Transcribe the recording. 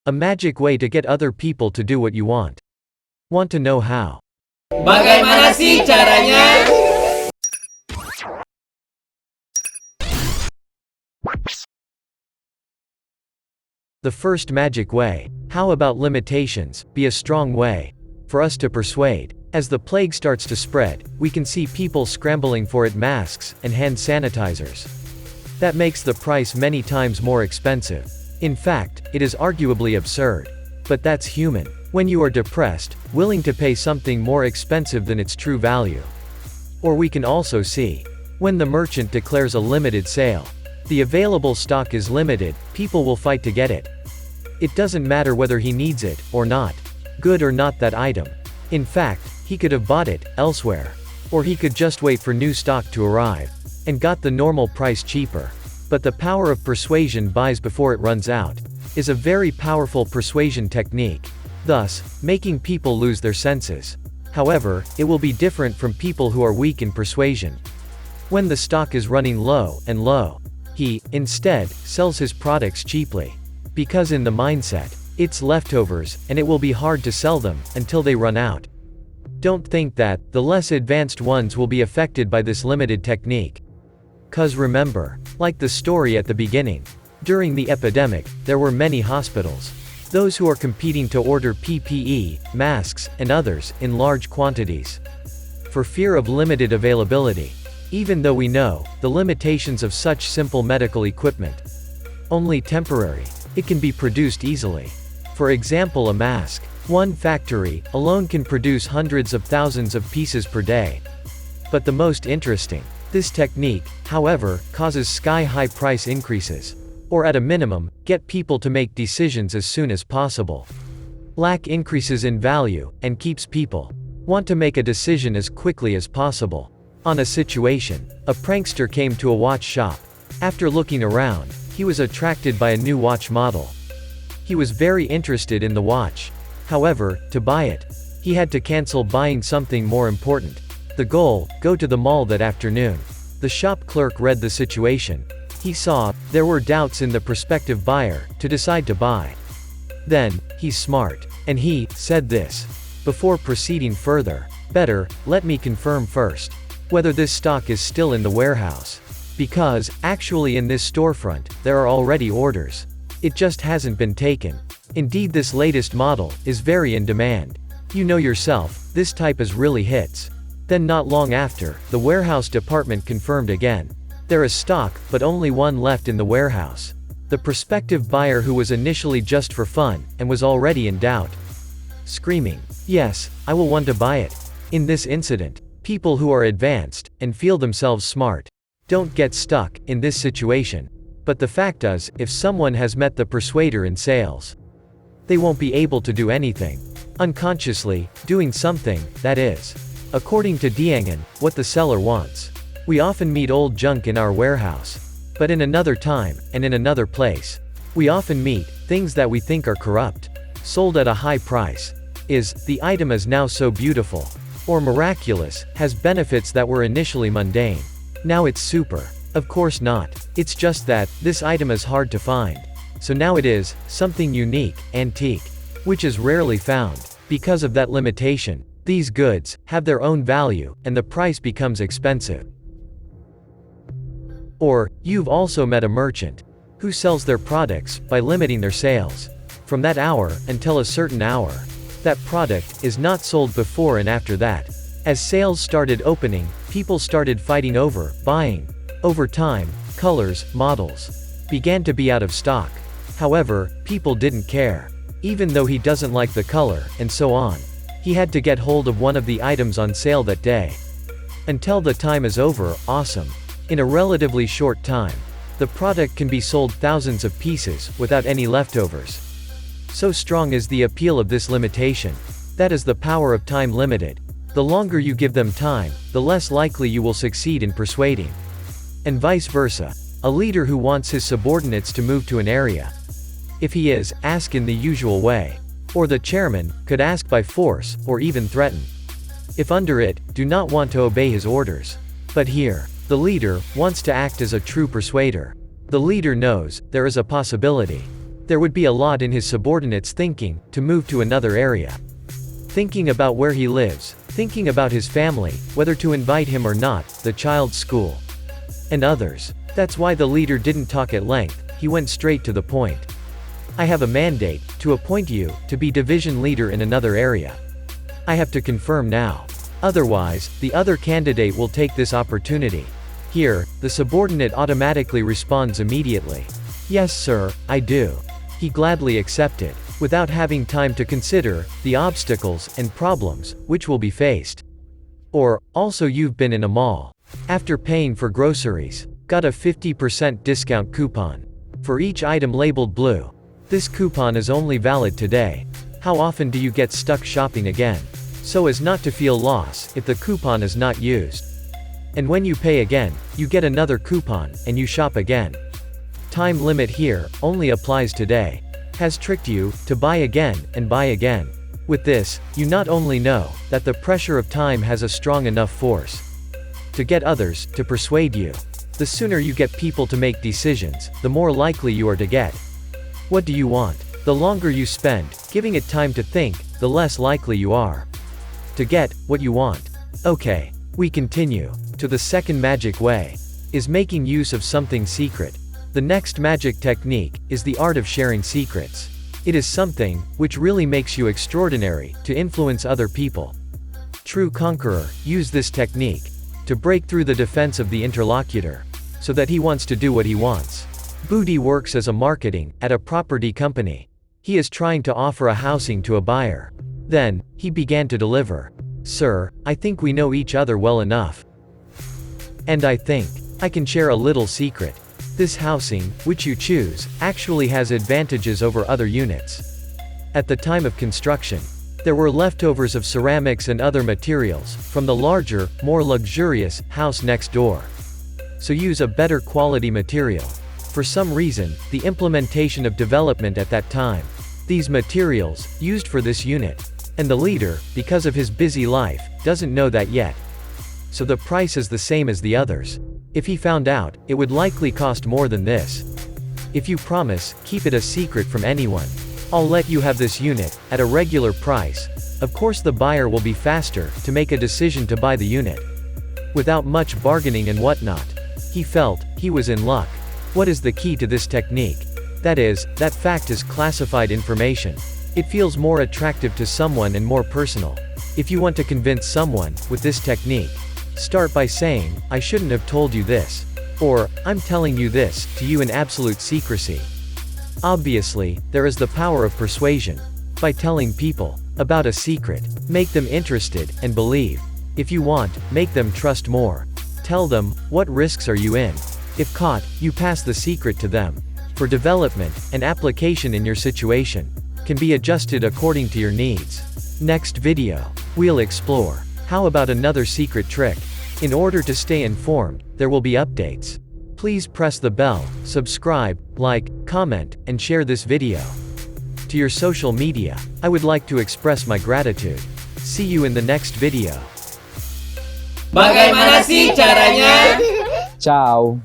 A magic way to get other people to do what you want. Want to know how? Bagaimana sih caranya? The first magic way. How about limitations, be a strong way for us to persuade. As the plague starts to spread, we can see people scrambling for it, masks and hand sanitizers. That makes the price many times more expensive. In fact, it is arguably absurd. But that's human. When you are depressed, willing to pay something more expensive than its true value. Or we can also see, when the merchant declares a limited sale. The available stock is limited, people will fight to get it. It doesn't matter whether he needs it, or not. Good or not that item. In fact, he could have bought it elsewhere. Or he could just wait for new stock to arrive. And got the normal price cheaper. But the power of persuasion buys before it runs out. Is a very powerful persuasion technique. Thus, making people lose their senses. However, it will be different from people who are weak in persuasion. When the stock is running low and low, he, instead, sells his products cheaply. Because in the mindset, it's leftovers, and it will be hard to sell them, until they run out. Don't think that, the less advanced ones will be affected by this limited technique. 'Cause remember, like the story at the beginning, during the epidemic, there were many hospitals. Those who are competing to order PPE, masks, and others, in large quantities. For fear of limited availability. Even though we know, the limitations of such simple medical equipment. Only temporary. It can be produced easily. For example, a mask. One factory, alone can produce hundreds of thousands of pieces per day. But the most interesting. This technique, however, causes sky-high price increases. Or at a minimum, get people to make decisions as soon as possible. Lack increases in value, and keeps people want to make a decision as quickly as possible. On a situation, a prankster came to a watch shop. After looking around, he was attracted by a new watch model. He was very interested in the watch. However, to buy it, he had to cancel buying something more important. The goal, go to the mall that afternoon. The shop clerk read the situation. He saw, there were doubts in the prospective buyer, to decide to buy. Then, he's smart. And he, said this. Before proceeding further, better, let me confirm first. Whether this stock is still in the warehouse. Because, actually in this storefront, there are already orders. It just hasn't been taken. Indeed this latest model, is very in demand. You know yourself, this type is really hits. Then not long after, the warehouse department confirmed again. There is stock, but only one left in the warehouse. The prospective buyer who was initially just for fun, and was already in doubt. Screaming, yes, I will want to buy it. In this incident, people who are advanced, and feel themselves smart, don't get stuck, in this situation. But the fact is, if someone has met the persuader in sales, they won't be able to do anything. Unconsciously, doing something, that is. According to Diangan, what the seller wants. We often meet old junk in our warehouse. But in another time, and in another place. We often meet, things that we think are corrupt. Sold at a high price. The item is now so beautiful. Or miraculous, has benefits that were initially mundane. Now it's super. Of course not. It's just that, this item is hard to find. So now it is, something unique, antique. Which is rarely found. Because of that limitation, these goods, have their own value, and the price becomes expensive. Or, you've also met a merchant, who sells their products, by limiting their sales. From that hour, until a certain hour. That product, is not sold before and after that. As sales started opening, people started fighting over, buying. Over time, colors, models, began to be out of stock. However, people didn't care. Even though he doesn't like the color, and so on. He had to get hold of one of the items on sale that day. Until the time is over, awesome. In a relatively short time, the product can be sold thousands of pieces, without any leftovers. So strong is the appeal of this limitation. That is the power of time limited. The longer you give them time, the less likely you will succeed in persuading. And vice versa. A leader who wants his subordinates to move to an area. If he is, ask in the usual way. Or the chairman, could ask by force, or even threaten. If under it, do not want to obey his orders. But here, The leader wants to act as a true persuader. The leader knows there is a possibility. There would be a lot in his subordinates thinking to move to another area. Thinking about where he lives, thinking about his family, whether to invite him or not, the child's school, and others. That's why the leader didn't talk at length, he went straight to the point. I have a mandate to appoint you to be division leader in another area. I have to confirm now. Otherwise, the other candidate will take this opportunity. Here, the subordinate automatically responds immediately. Yes sir, I do. He gladly accepted, without having time to consider the obstacles and problems which will be faced. Or, also you've been in a mall. After paying for groceries, got a 50% discount coupon for each item labeled blue. This coupon is only valid today. How often do you get stuck shopping again? So as not to feel loss if the coupon is not used. And when you pay again, you get another coupon, and you shop again. Time limit here only applies today. Has tricked you to buy again and buy again. With this, you not only know that the pressure of time has a strong enough force to get others to persuade you. The sooner you get people to make decisions, the more likely you are to get what do you want. The longer you spend giving it time to think, the less likely you are to get what you want. Okay, we continue to the second magic way, is making use of something secret. The next magic technique is the art of sharing secrets. It is something which really makes you extraordinary to influence other people. True conqueror use this technique to break through the defense of the interlocutor, so that he wants to do what he wants. Budi works as a marketing at a property company. He is trying to offer a housing to a buyer. Then, he began to deliver. Sir, I think we know each other well enough. And I think I can share a little secret. This housing, which you choose, actually has advantages over other units. At the time of construction, there were leftovers of ceramics and other materials from the larger, more luxurious house next door. So use a better quality material. For some reason, the implementation of development at that time, these materials used for this unit. And the leader, because of his busy life, doesn't know that yet. So the price is the same as the others. If he found out, it would likely cost more than this. If you promise, keep it a secret from anyone. I'll let you have this unit at a regular price. Of course the buyer will be faster to make a decision to buy the unit, without much bargaining and whatnot. He felt he was in luck. What is the key to this technique? That is, that fact is classified information. It feels more attractive to someone and more personal. If you want to convince someone with this technique, start by saying, I shouldn't have told you this. Or, I'm telling you this to you in absolute secrecy. Obviously, there is the power of persuasion. By telling people about a secret, make them interested and believe. If you want, make them trust more. Tell them, what risks are you in? If caught, you pass the secret to them. For development and application in your situation, can be adjusted according to your needs. Next video, we'll explore how about another secret trick. In order to stay informed, there will be updates. Please press the bell, subscribe, like, comment, and share this video to your social media. I would like to express my gratitude. See you in the next video. Bagaimana sih caranya? Ciao.